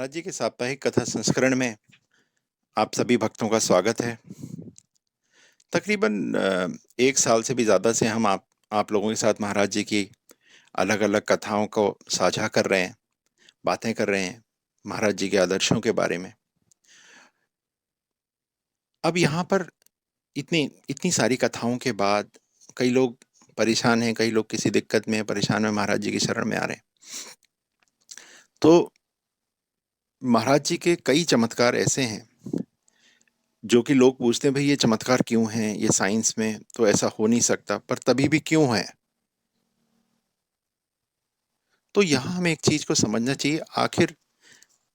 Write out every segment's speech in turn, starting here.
महाराज जी के साप्ताहिक कथा संस्करण में आप सभी भक्तों का स्वागत है। तकरीबन 1 साल से भी ज़्यादा से हम आप लोगों के साथ महाराज जी की अलग-अलग कथाओं को साझा कर रहे हैं, बातें कर रहे हैं, महाराज जी के आदर्शों के बारे में। अब यहाँ पर इतनी इतनी सारी कथाओं के बाद कई लोग परेशान हैं, कई लोग किसी दिक्कत में, परेशान में महाराज जी की शरण में आ रहे हैं। तो महाराज जी के कई चमत्कार ऐसे हैं जो कि लोग पूछते हैं भाई ये चमत्कार क्यों हैं, ये साइंस में तो ऐसा हो नहीं सकता, पर तभी भी क्यों है। तो यहाँ हमें एक चीज को समझना चाहिए, आखिर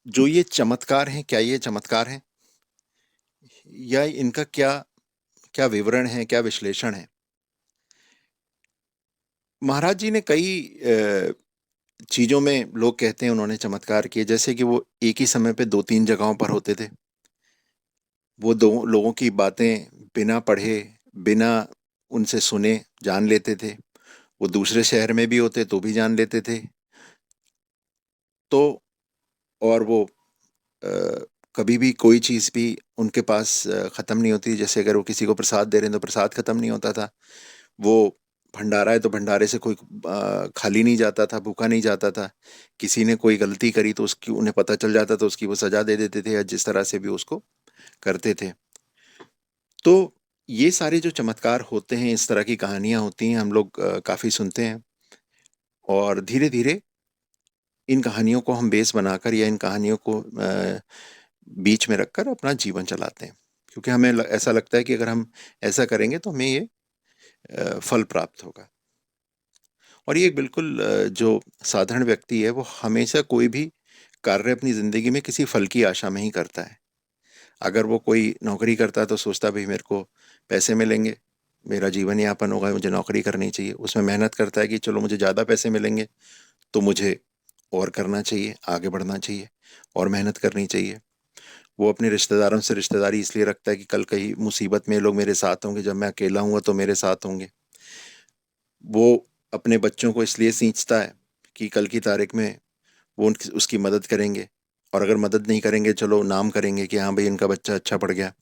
जो ये चमत्कार हैं, क्या ये चमत्कार हैं या इनका क्या क्या विवरण है, क्या विश्लेषण है। महाराज जी ने कई चीजों में लोग कहते हैं उन्होंने चमत्कार किए, जैसे कि वो एक ही समय पे दो तीन जगहों पर होते थे। वो दो लोगों की बातें बिना पढ़े, बिना उनसे सुने जान लेते थे। वो दूसरे शहर में भी होते तो भी जान लेते थे। तो और वो कभी भी कोई चीज़ भी उनके पास ख़त्म नहीं होती। जैसे अगर वो किसी को प्रसाद दे रहे हैं तो प्रसाद ख़त्म नहीं होता था। वो भंडारा है तो भंडारे से कोई खाली नहीं जाता था, भूखा नहीं जाता था। किसी ने कोई गलती करी तो उसकी उन्हें पता चल जाता तो उसकी वो सजा दे देते थे, या जिस तरह से भी उसको करते थे। तो ये सारे जो चमत्कार होते हैं, इस तरह की कहानियां होती हैं, हम लोग काफ़ी सुनते हैं। और धीरे धीरे इन कहानियों को हम बेस बनाकर या इन कहानियों को बीच में रखकर अपना जीवन चलाते हैं, क्योंकि हमें ऐसा लगता है कि अगर हम ऐसा करेंगे तो हमें ये फल प्राप्त होगा। और ये बिल्कुल जो साधारण व्यक्ति है वो हमेशा कोई भी कार्य अपनी जिंदगी में किसी फल की आशा में ही करता है। अगर वो कोई नौकरी करता है तो सोचता है भाई मेरे को पैसे मिलेंगे, मेरा जीवन यापन होगा, मुझे नौकरी करनी चाहिए। उसमें मेहनत करता है कि चलो मुझे ज़्यादा पैसे मिलेंगे तो मुझे और करना चाहिए, आगे बढ़ना चाहिए और मेहनत करनी चाहिए। वो अपने रिश्तेदारों से रिश्तेदारी इसलिए रखता है कि कल कहीं मुसीबत में ये लोग मेरे साथ होंगे, जब मैं अकेला हूँगा तो मेरे साथ होंगे। वो अपने बच्चों को इसलिए सींचता है कि कल की तारीख में वो उसकी मदद करेंगे, और अगर मदद नहीं करेंगे चलो नाम करेंगे कि हाँ भाई इनका बच्चा अच्छा पढ़ गया।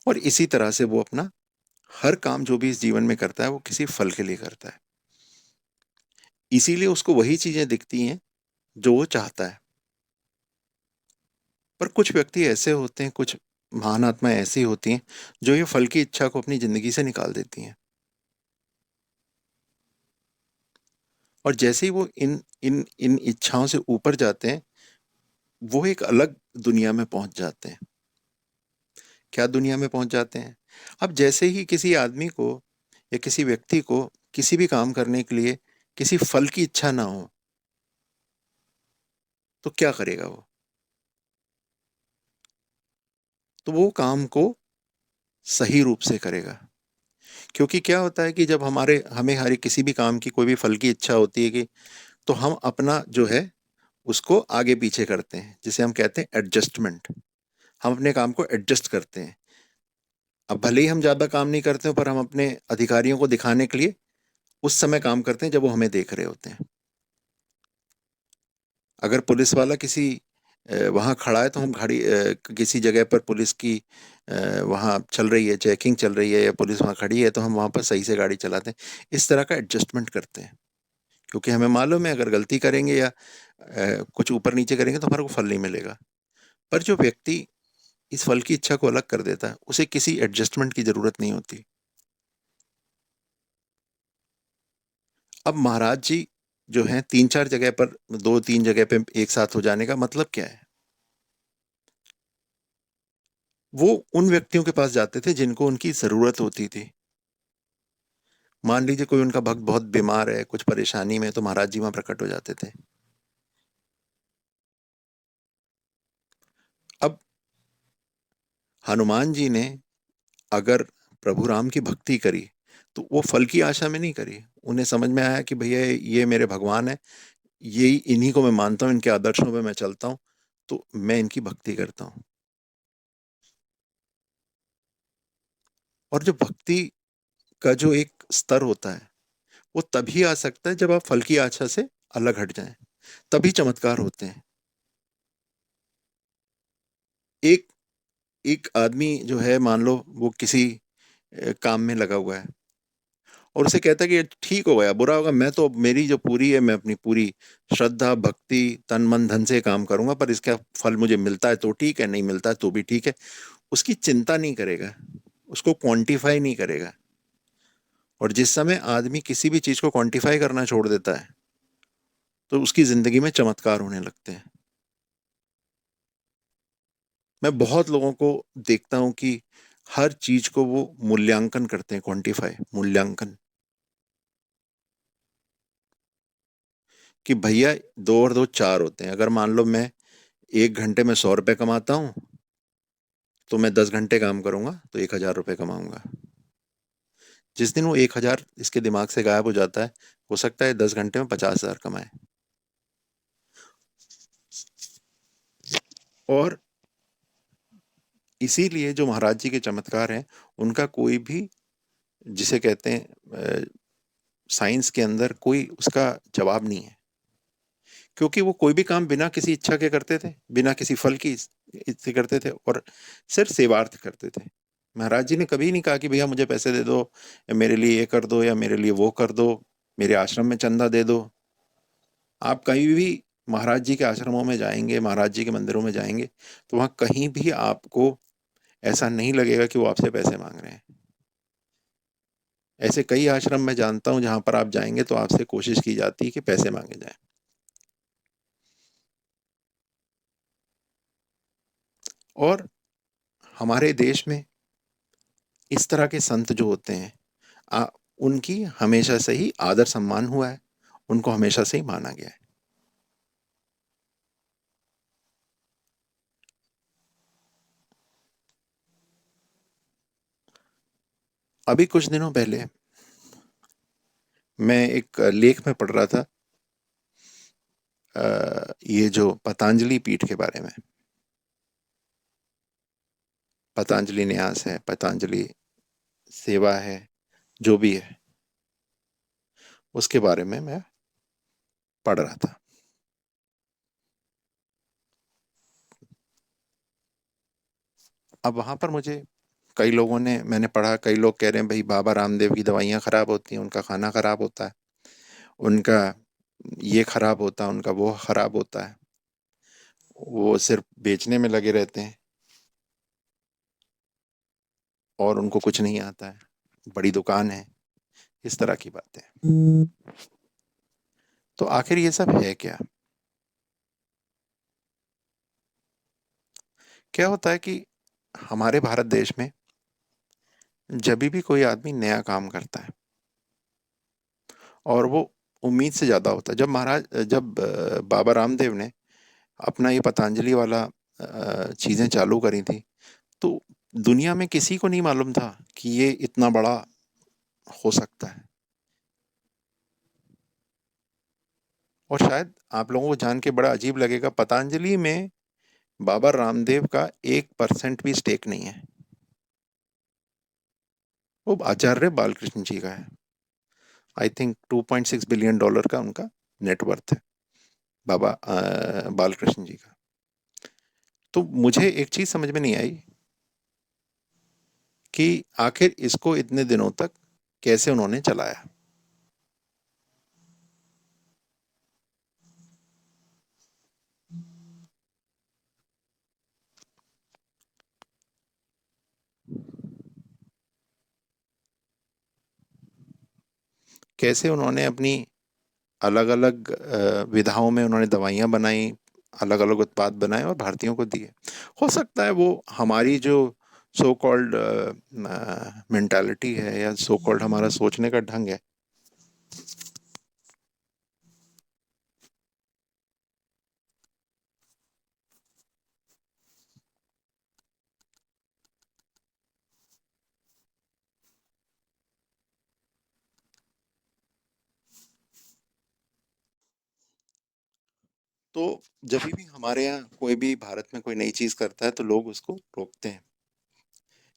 और इसी तरह से वो अपना हर काम जो भी इस जीवन में करता है वो किसी फल के लिए करता है। इसीलिए उसको वही चीजें दिखती हैं जो वो चाहता है। पर कुछ व्यक्ति ऐसे होते हैं, कुछ महान आत्माएं ऐसी होती हैं जो ये फल की इच्छा को अपनी जिंदगी से निकाल देती हैं। और जैसे ही वो इन इन इन इच्छाओं से ऊपर जाते हैं, वो एक अलग दुनिया में पहुंच जाते हैं। क्या दुनिया में पहुंच जाते हैं? अब जैसे ही किसी आदमी को या किसी व्यक्ति को किसी भी काम करने के लिए किसी फल की इच्छा ना हो, तो क्या करेगा वो? तो वो काम को सही रूप से करेगा। क्योंकि क्या होता है कि जब हमारे हमें हर किसी भी काम की कोई भी फल की इच्छा होती है कि, तो हम अपना जो है उसको आगे पीछे करते हैं, जिसे हम कहते हैं एडजस्टमेंट। हम अपने काम को एडजस्ट करते हैं। अब भले ही हम ज्यादा काम नहीं करते हो, पर हम अपने अधिकारियों को दिखाने के लिए उस समय काम करते हैं जब वो हमें देख रहे होते हैं। अगर पुलिस वाला किसी वहां खड़ा है तो हम किसी जगह पर पुलिस की वहां चल रही है, चेकिंग चल रही है, या पुलिस वहां खड़ी है, तो हम वहां पर सही से गाड़ी चलाते हैं। इस तरह का एडजस्टमेंट करते हैं, क्योंकि हमें मालूम है अगर गलती करेंगे या कुछ ऊपर नीचे करेंगे तो हमारे को फल नहीं मिलेगा। पर जो व्यक्ति इस फल की इच्छा को अलग कर देता है, उसे किसी एडजस्टमेंट की जरूरत नहीं होती। अब महाराज जी जो हैं तीन चार जगह पर, दो तीन जगह पे एक साथ हो जाने का मतलब क्या है? वो उन व्यक्तियों के पास जाते थे जिनको उनकी जरूरत होती थी। मान लीजिए कोई उनका भक्त बहुत बीमार है, कुछ परेशानी में, तो महाराज जी वहां प्रकट हो जाते थे। अब हनुमान जी ने अगर प्रभु राम की भक्ति करी तो वो फल की आशा में नहीं करी। उन्हें समझ में आया कि भैया ये मेरे भगवान है, ये इन्हीं को मैं मानता हूँ, इनके आदर्शों पे मैं चलता हूँ, तो मैं इनकी भक्ति करता हूँ। और जो भक्ति का जो एक स्तर होता है वो तभी आ सकता है जब आप फल की आशा से अलग हट जाएं। तभी चमत्कार होते हैं। एक एक आदमी जो है, मान लो वो किसी काम में लगा हुआ है और उसे कहता है कि ये ठीक हो गया बुरा होगा, मैं तो मेरी जो पूरी है, मैं अपनी पूरी श्रद्धा भक्ति तन मन धन से काम करूंगा, पर इसका फल मुझे मिलता है तो ठीक है, नहीं मिलता है तो भी ठीक है। उसकी चिंता नहीं करेगा, उसको क्वांटिफाई नहीं करेगा। और जिस समय आदमी किसी भी चीज को क्वांटिफाई करना छोड़ देता है तो उसकी जिंदगी में चमत्कार होने लगते हैं। मैं बहुत लोगों को देखता हूं कि हर चीज को वो मूल्यांकन करते हैं, क्वांटिफाई, मूल्यांकन, कि भैया 2 और 2 4 होते हैं। अगर मान लो मैं 1 घंटे में 100 रुपए कमाता हूं, तो मैं 10 घंटे काम करूंगा तो 1,000 रुपये कमाऊंगा। जिस दिन वो 1,000 इसके दिमाग से गायब हो जाता है, हो सकता है 10 घंटे में 50,000 कमाए। और इसीलिए जो महाराज जी के चमत्कार हैं, उनका कोई भी, जिसे कहते हैं साइंस के अंदर, कोई उसका जवाब नहीं है। क्योंकि वो कोई भी काम बिना किसी इच्छा के करते थे, बिना किसी फल की से करते थे, और सिर्फ सेवार्थ करते थे। महाराज जी ने कभी नहीं कहा कि भैया मुझे पैसे दे दो, या मेरे लिए ये कर दो, या मेरे लिए वो कर दो, मेरे आश्रम में चंदा दे दो। आप कहीं भी महाराज जी के आश्रमों में जाएंगे, महाराज जी के मंदिरों में जाएंगे, तो वहां कहीं भी आपको ऐसा नहीं लगेगा कि वो आपसे पैसे मांग रहे हैं। ऐसे कई आश्रम मैं जानता हूं जहां पर आप जाएंगे तो आपसे कोशिश की जाती है कि पैसे मांगे जाएं। और हमारे देश में इस तरह के संत जो होते हैं, आ, उनकी हमेशा से ही आदर सम्मान हुआ है, उनको हमेशा से ही माना गया है। अभी कुछ दिनों पहले मैं एक लेख में पढ़ रहा था, ये जो पतंजलि पीठ के बारे में, पतंजलि न्यास है, पतंजलि सेवा है, जो भी है, उसके बारे में मैं पढ़ रहा था। अब वहां पर मुझे कई लोगों ने, मैंने पढ़ा, कई लोग कह रहे हैं भाई बाबा रामदेव की दवाइयाँ खराब होती हैं, उनका खाना खराब होता है, उनका ये खराब होता है, उनका वो खराब होता है, वो सिर्फ बेचने में लगे रहते हैं और उनको कुछ नहीं आता है, बड़ी दुकान है, इस तरह की बातें। तो आखिर ये सब है क्या? क्या होता है कि हमारे भारत देश में जब भी कोई आदमी नया काम करता है और वो उम्मीद से ज्यादा होता है, जब बाबा रामदेव ने अपना ये पतंजलि वाला चीजें चालू करी थी, तो दुनिया में किसी को नहीं मालूम था कि ये इतना बड़ा हो सकता है। और शायद आप लोगों को जान के बड़ा अजीब लगेगा, पतंजलि में बाबा रामदेव का 1% भी स्टेक नहीं है। वो आचार्य बालकृष्ण जी का है। आई थिंक $2.6 बिलियन का उनका नेटवर्थ है, बाबा बालकृष्ण जी का। तो मुझे एक चीज समझ में नहीं आई कि आखिर इसको इतने दिनों तक कैसे उन्होंने चलाया। कैसे उन्होंने अपनी अलग अलग विधाओं में उन्होंने दवाइयां बनाई, अलग अलग उत्पाद बनाए और भारतीयों को दिए। हो सकता है वो हमारी जो सो कॉल्ड मेंटालिटी है, या सो कॉल्ड हमारा सोचने का ढंग है। तो जब भी हमारे यहाँ कोई भी भारत में कोई नई चीज करता है तो लोग उसको रोकते हैं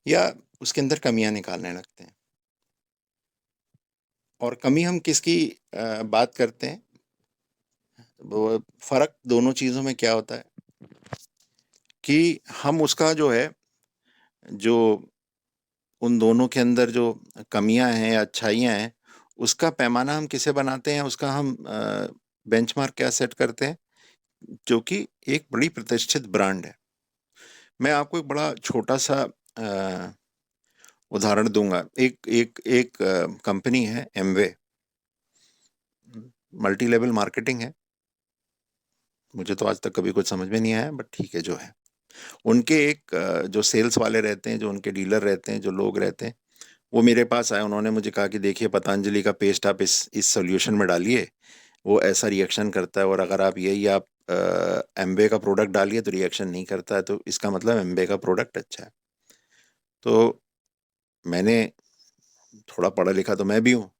या उसके अंदर कमियां निकालने लगते हैं। और कमी हम किसकी बात करते हैं? वो फर्क दोनों चीजों में क्या होता है कि हम उसका जो है, जो उन दोनों के अंदर जो कमियां हैं या अच्छाइयां हैं, उसका पैमाना हम किसे बनाते हैं, उसका हम बेंचमार्क क्या सेट करते हैं, जो कि एक बड़ी प्रतिष्ठित ब्रांड है। मैं आपको एक बड़ा छोटा सा उदाहरण दूंगा। एक एक एक कंपनी है एमवे, मल्टी लेवल मार्केटिंग है। मुझे तो आज तक कभी कुछ समझ में नहीं आया, बट ठीक है जो है। उनके एक जो सेल्स वाले रहते हैं, जो उनके डीलर रहते हैं, जो लोग रहते हैं, वो मेरे पास आए। उन्होंने मुझे कहा कि देखिए, पतंजलि का पेस्ट आप इस सॉल्यूशन में डालिए, वो ऐसा रिएक्शन करता है, और अगर आप यही आप एम्बे का प्रोडक्ट डालिए तो रिएक्शन नहीं करता है, तो इसका मतलब एम्बे का प्रोडक्ट अच्छा है। तो मैंने, थोड़ा पढ़ा लिखा तो मैं भी हूँ,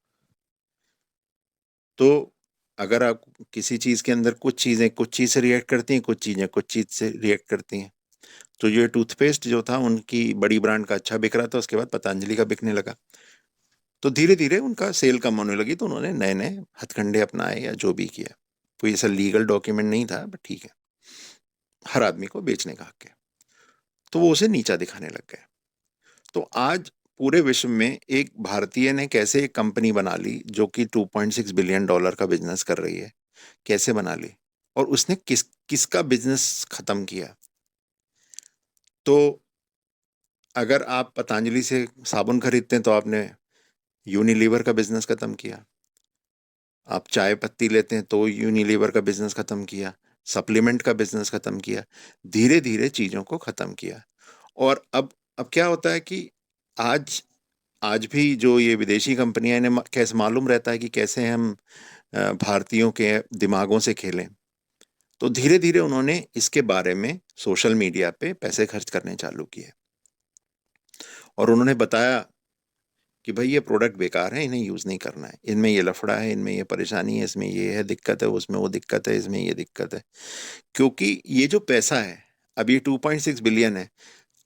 तो अगर आप किसी चीज़ के अंदर कुछ चीज़ें कुछ चीज़ से रिएक्ट करती हैं, कुछ चीज़ें कुछ चीज़ से रिएक्ट करती हैं। तो ये टूथपेस्ट जो था, उनकी बड़ी ब्रांड का अच्छा बिक रहा था, उसके बाद पतंजलि का बिकने लगा। तो धीरे धीरे उनका सेल कम होने लगी, तो उन्होंने नए नए हथकंडे अपनाए या जो भी किया। कोई ऐसा लीगल डॉक्यूमेंट नहीं था, बट ठीक है, हर आदमी को बेचने का हक है। तो वो उसे नीचा दिखाने लग गए। तो आज पूरे विश्व में एक भारतीय ने कैसे एक कंपनी बना ली जो कि $2.6 बिलियन का बिजनेस कर रही है, कैसे बना ली, और उसने किसका बिजनेस खत्म किया। तो अगर आप पतंजलि से साबुन खरीदते हैं तो आपने यूनिलीवर का बिजनेस खत्म किया। आप चाय पत्ती लेते हैं तो यूनिलीवर का बिजनेस खत्म किया। सप्लीमेंट का बिजनेस खत्म किया। धीरे धीरे चीजों को खत्म किया। और अब क्या होता है कि आज आज भी जो ये विदेशी कंपनियां, इन्हें कैसे मालूम रहता है कि कैसे हम भारतीयों के दिमागों से खेलें। तो धीरे धीरे उन्होंने इसके बारे में सोशल मीडिया पे पैसे खर्च करने चालू किए, और उन्होंने बताया कि भाई ये प्रोडक्ट बेकार है, इन्हें यूज नहीं करना है, इनमें ये लफड़ा है, इनमें ये परेशानी है, इसमें ये है दिक्कत है, उसमें वो दिक्कत है, इसमें ये दिक्कत है। क्योंकि ये जो पैसा है, अब ये 2.6 बिलियन है।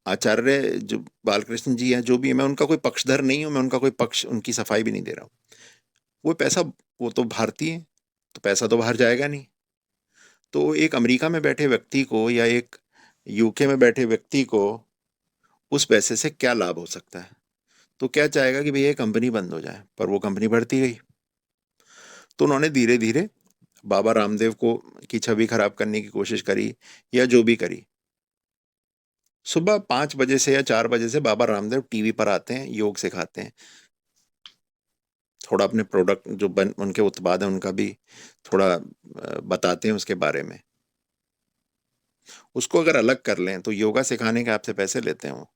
आचार्य जो बालकृष्ण जी हैं, जो भी है, मैं उनका कोई पक्षधर नहीं हूं, मैं उनका कोई पक्ष, उनकी सफाई भी नहीं दे रहा हूँ। वो पैसा, वो तो भारतीय है, तो पैसा तो बाहर जाएगा नहीं। तो एक अमेरिका में बैठे व्यक्ति को या एक यूके में बैठे व्यक्ति को उस पैसे से क्या लाभ हो सकता है। तो क्या चाहेगा कि भैया ये कंपनी बंद हो जाए, पर वो कंपनी बढ़ती गई। तो उन्होंने धीरे धीरे बाबा रामदेव को की छवि खराब करने की कोशिश करी, या जो भी करी। सुबह 5 बजे से या 4 बजे से बाबा रामदेव टीवी पर आते हैं, योग सिखाते हैं। थोड़ा अपने प्रोडक्ट जो उनके उत्पाद हैं उनका भी थोड़ा बताते हैं उसके बारे में। उसको अगर अलग कर लें तो योगा सिखाने के आपसे पैसे लेते हैं वो?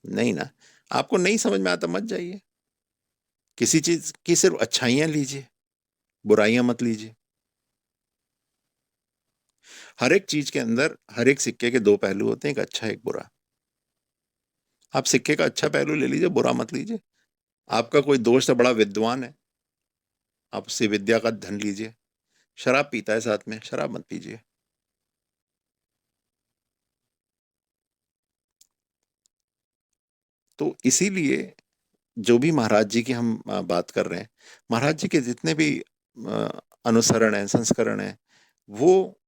नहीं ना। आपको नहीं समझ में आता, मत जाइए। किसी चीज की सिर्फ अच्छाइयां लीजिए, बुराइयां मत लीजिए। हर एक चीज के अंदर, हर एक सिक्के के दो पहलू होते हैं, एक अच्छा एक बुरा। आप सिक्के का अच्छा पहलू ले लीजिए, बुरा मत लीजिए। आपका कोई दोस्त है, बड़ा विद्वान है, आप उससे विद्या का धन लीजिए। शराब पीता है साथ में, शराब मत पीजिए। तो इसीलिए जो भी महाराज जी की हम बात कर रहे हैं, महाराज जी के जितने भी अ, अनुसरण है, संस्करण है, वो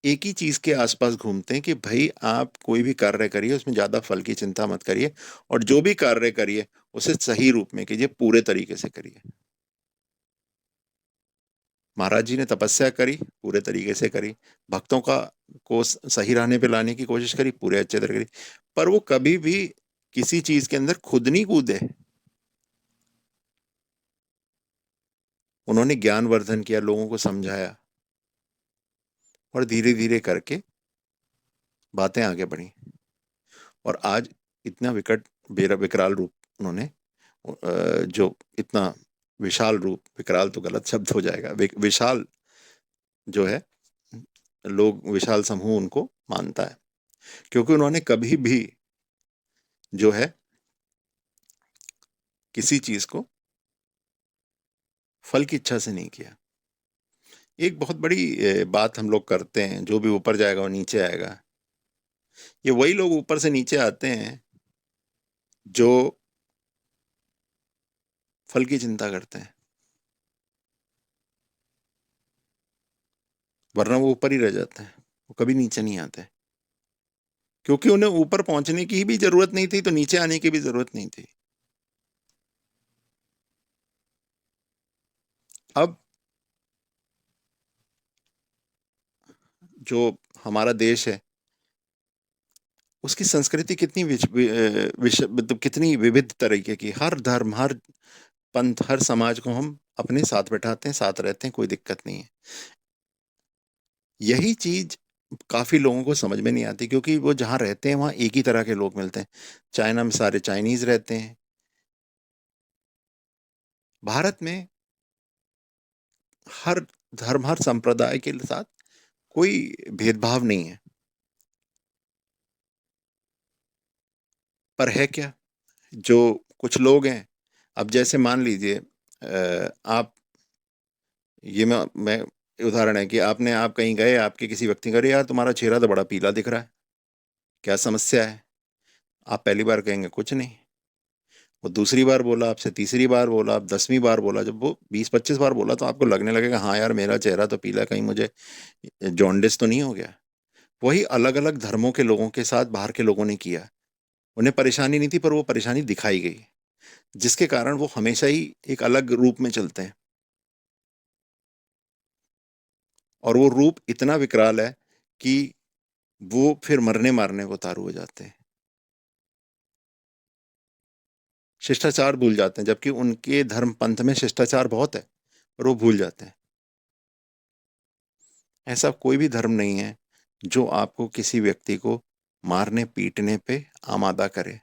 एक ही चीज के आसपास घूमते हैं कि भाई आप कोई भी कार्य करिए, उसमें ज्यादा फल की चिंता मत करिए, और जो भी कार्य करिए उसे सही रूप में कीजिए, पूरे तरीके से करिए। महाराज जी ने तपस्या करी, पूरे तरीके से करी। भक्तों का को सही राहने पे लाने की कोशिश करी, पूरे अच्छे तरह करी। पर वो कभी भी किसी चीज के अंदर खुद नहीं कूदे। उन्होंने ज्ञानवर्धन किया, लोगों को समझाया, और धीरे धीरे करके बातें आगे बढ़ी। और आज इतना विकट विकराल रूप उन्होंने, जो इतना विशाल रूप, विकराल तो गलत शब्द हो जाएगा, विशाल जो है, लोग विशाल समूह उनको मानता है, क्योंकि उन्होंने कभी भी जो है किसी चीज को फल की इच्छा से नहीं किया। एक बहुत बड़ी बात हम लोग करते हैं, जो भी ऊपर जाएगा वो नीचे आएगा। ये वही लोग ऊपर से नीचे आते हैं जो फल की चिंता करते हैं, वरना वो ऊपर ही रह जाते हैं, वो कभी नीचे नहीं आते। क्योंकि उन्हें ऊपर पहुंचने की भी जरूरत नहीं थी, तो नीचे आने की भी जरूरत नहीं थी। अब जो हमारा देश है, उसकी संस्कृति कितनी मतलब कितनी विविध तरीके की, हर धर्म, हर पंथ, हर समाज को हम अपने साथ बैठाते हैं, साथ रहते हैं, कोई दिक्कत नहीं है। यही चीज काफी लोगों को समझ में नहीं आती, क्योंकि वो जहाँ रहते हैं वहाँ एक ही तरह के लोग मिलते हैं। चाइना में सारे चाइनीज रहते हैं। भारत में हर धर्म, हर संप्रदाय के साथ कोई भेदभाव नहीं है। पर है क्या, जो कुछ लोग हैं, अब जैसे मान लीजिए आप, ये मैं उदाहरण है कि आप कहीं गए, आपके किसी व्यक्ति का, अरे यार तुम्हारा चेहरा तो बड़ा पीला दिख रहा है, क्या समस्या है? आप पहली बार कहेंगे कुछ नहीं। वो दूसरी बार बोला आपसे, तीसरी बार बोला, आप 10वीं बार बोला, जब वो 20-25 बार बोला, तो आपको लगने लगेगा हाँ यार मेरा चेहरा तो पीला है, कहीं मुझे जॉन्डिस तो नहीं हो गया। वही अलग अलग धर्मों के लोगों के साथ बाहर के लोगों ने किया। उन्हें परेशानी नहीं थी, पर वो परेशानी दिखाई गई, जिसके कारण वो हमेशा ही एक अलग रूप में चलते हैं। और वो रूप इतना विकराल है कि वो फिर मरने मारने को उतारू हो जाते हैं। शिष्टाचार भूल जाते हैं, जबकि उनके धर्म पंथ में शिष्टाचार बहुत है, पर वो भूल जाते हैं। ऐसा कोई भी धर्म नहीं है जो आपको किसी व्यक्ति को मारने पीटने पे आमादा करे।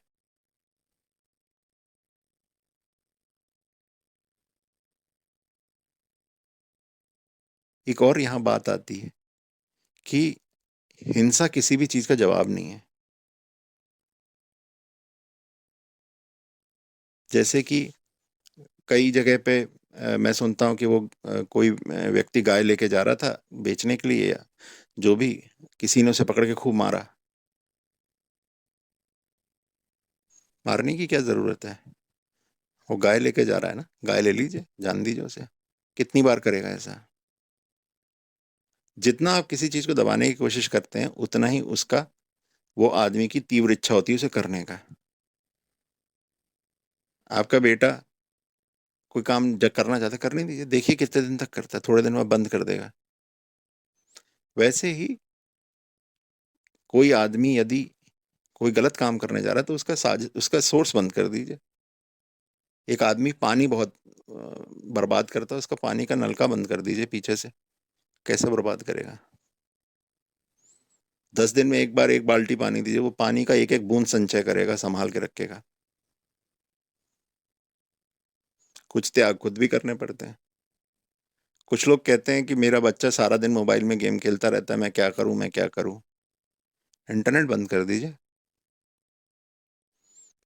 एक और यहाँ बात आती है कि हिंसा किसी भी चीज का जवाब नहीं है। जैसे कि कई जगह पे मैं सुनता हूँ कि वो कोई व्यक्ति गाय लेके जा रहा था बेचने के लिए, या जो भी, किसी ने उसे पकड़ के खूब मारा। मारने की क्या जरूरत है? वो गाय लेके जा रहा है ना, गाय ले लीजिए, जान दीजिए उसे। कितनी बार करेगा ऐसा? जितना आप किसी चीज को दबाने की कोशिश करते हैं, उतना ही उसका, वो आदमी की तीव्र इच्छा होती है उसे करने का। आपका बेटा कोई काम जब करना चाहता है, करने दीजिए, देखिए कितने दिन तक करता है, थोड़े दिन में बंद कर देगा। वैसे ही कोई आदमी यदि कोई गलत काम करने जा रहा है, तो उसका सोर्स बंद कर दीजिए। एक आदमी पानी बहुत बर्बाद करता है, उसका पानी का नलका बंद कर दीजिए पीछे से। कैसे बर्बाद करेगा? 10 दिन में एक बार एक बाल्टी पानी दीजिए, वो पानी का एक एक बूंद संचय करेगा, संभाल के रखेगा। कुछ त्याग खुद भी करने पड़ते हैं। कुछ लोग कहते हैं कि मेरा बच्चा सारा दिन मोबाइल में गेम खेलता रहता है, मैं क्या करूं, मैं क्या करूं? इंटरनेट बंद कर दीजिए।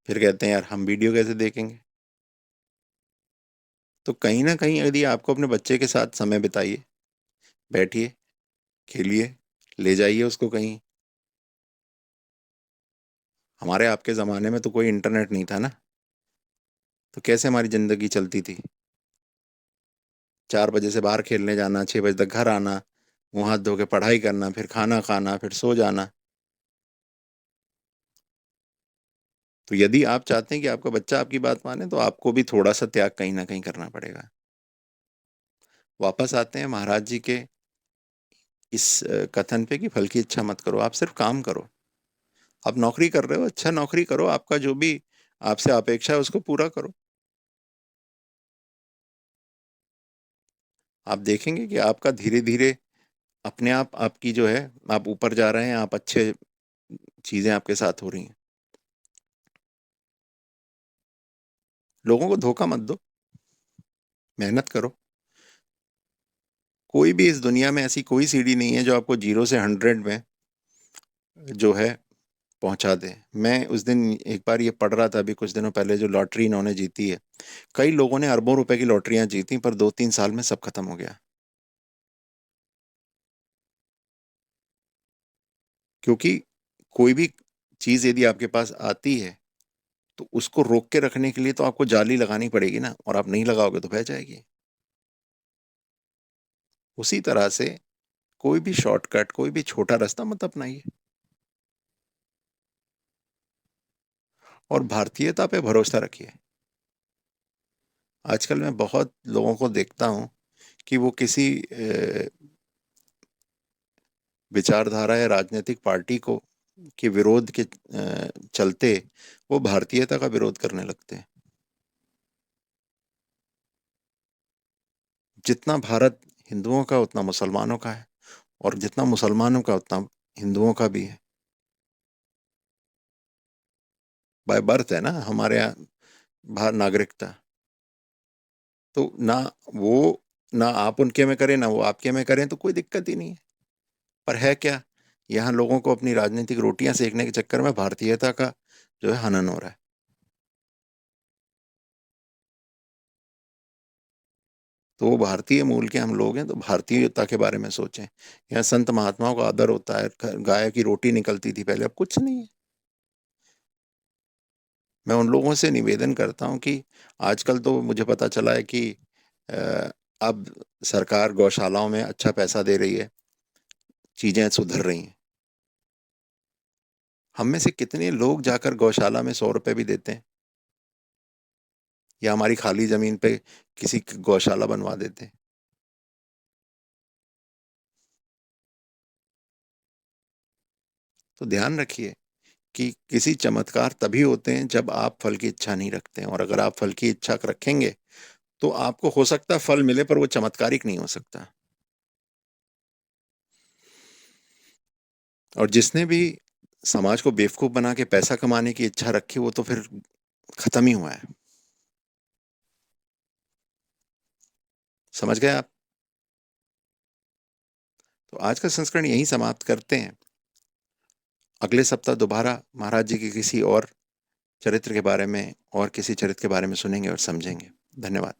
फिर कहते हैं यार हम वीडियो कैसे देखेंगे? तो कहीं ना कहीं यदि आपको अपने बच्चे के साथ समय बिताइए, बैठिए, खेलिए, ले जाइए उसको कहीं। हमारे आपके ज़माने में तो कोई इंटरनेट नहीं था ना, तो कैसे हमारी ज़िंदगी चलती थी? 4 बजे से बाहर खेलने जाना, 6 बजे तक घर आना, मुंह हाथ धो के पढ़ाई करना, फिर खाना खाना, फिर सो जाना। तो यदि आप चाहते हैं कि आपका बच्चा आपकी बात माने, तो आपको भी थोड़ा सा त्याग कहीं ना कहीं करना पड़ेगा। वापस आते हैं महाराज जी के इस कथन पे कि फल की इच्छा मत करो, आप सिर्फ काम करो। आप नौकरी कर रहे हो, अच्छा नौकरी करो, आपका जो भी आपसे अपेक्षा है उसको पूरा करो। आप देखेंगे कि आपका धीरे धीरे अपने आप, आपकी जो है, आप ऊपर जा रहे हैं, आप अच्छे चीजें आपके साथ हो रही हैं। लोगों को धोखा मत दो, मेहनत करो। कोई भी इस दुनिया में ऐसी कोई सीढ़ी नहीं है जो आपको 0 से 100 में जो है पहुंचा दे। मैं उस दिन एक बार ये पढ़ रहा था अभी कुछ दिनों पहले, जो लॉटरी इन्होंने जीती है, कई लोगों ने अरबों रुपए की लॉटरियां जीती, पर 2-3 साल में सब खत्म हो गया। क्योंकि कोई भी चीज यदि आपके पास आती है, तो उसको रोक के रखने के लिए तो आपको जाली लगानी पड़ेगी ना, और आप नहीं लगाओगे तो बह जाएगी। उसी तरह से कोई भी शॉर्टकट, कोई भी छोटा रास्ता मत अपनाइए। और भारतीयता पे भरोसा रखिए। आजकल मैं बहुत लोगों को देखता हूँ कि वो किसी विचारधारा या राजनीतिक पार्टी को के विरोध के चलते वो भारतीयता का विरोध करने लगते हैं। जितना भारत हिंदुओं का उतना मुसलमानों का है, और जितना मुसलमानों का उतना हिंदुओं का भी है। बाय बर्थ है ना हमारे यहाँ बाहर नागरिकता। तो ना वो ना आप उनके में करें ना वो आपके में करें तो कोई दिक्कत ही नहीं है। पर है क्या, यहाँ लोगों को अपनी राजनीतिक रोटियां सेकने के चक्कर में भारतीयता का जो है हनन हो रहा है। तो वो भारतीय मूल के हम लोग हैं, तो भारतीयता के बारे में सोचें। यहाँ संत महात्माओं का आदर होता है, गाय की रोटी निकलती थी पहले, अब कुछ नहीं है। मैं उन लोगों से निवेदन करता हूँ कि आजकल तो मुझे पता चला है कि अ, अब सरकार गौशालाओं में अच्छा पैसा दे रही है, चीजें सुधर रही हैं। हम में से कितने लोग जाकर गौशाला में 100 रुपए भी देते हैं, या हमारी खाली जमीन पे किसी की गौशाला बनवा देते हैं। तो ध्यान रखिए कि किसी चमत्कार तभी होते हैं जब आप फल की इच्छा नहीं रखते हैं, और अगर आप फल की इच्छा रखेंगे तो आपको हो सकता है फल मिले, पर वो चमत्कारिक नहीं हो सकता। और जिसने भी समाज को बेवकूफ बना के पैसा कमाने की इच्छा रखी, वो तो फिर खत्म ही हुआ है। समझ गए आप? तो आज का संस्करण यहीं समाप्त करते हैं। अगले सप्ताह दोबारा महाराज जी के किसी और चरित्र के बारे में और किसी चरित्र के बारे में सुनेंगे और समझेंगे। धन्यवाद।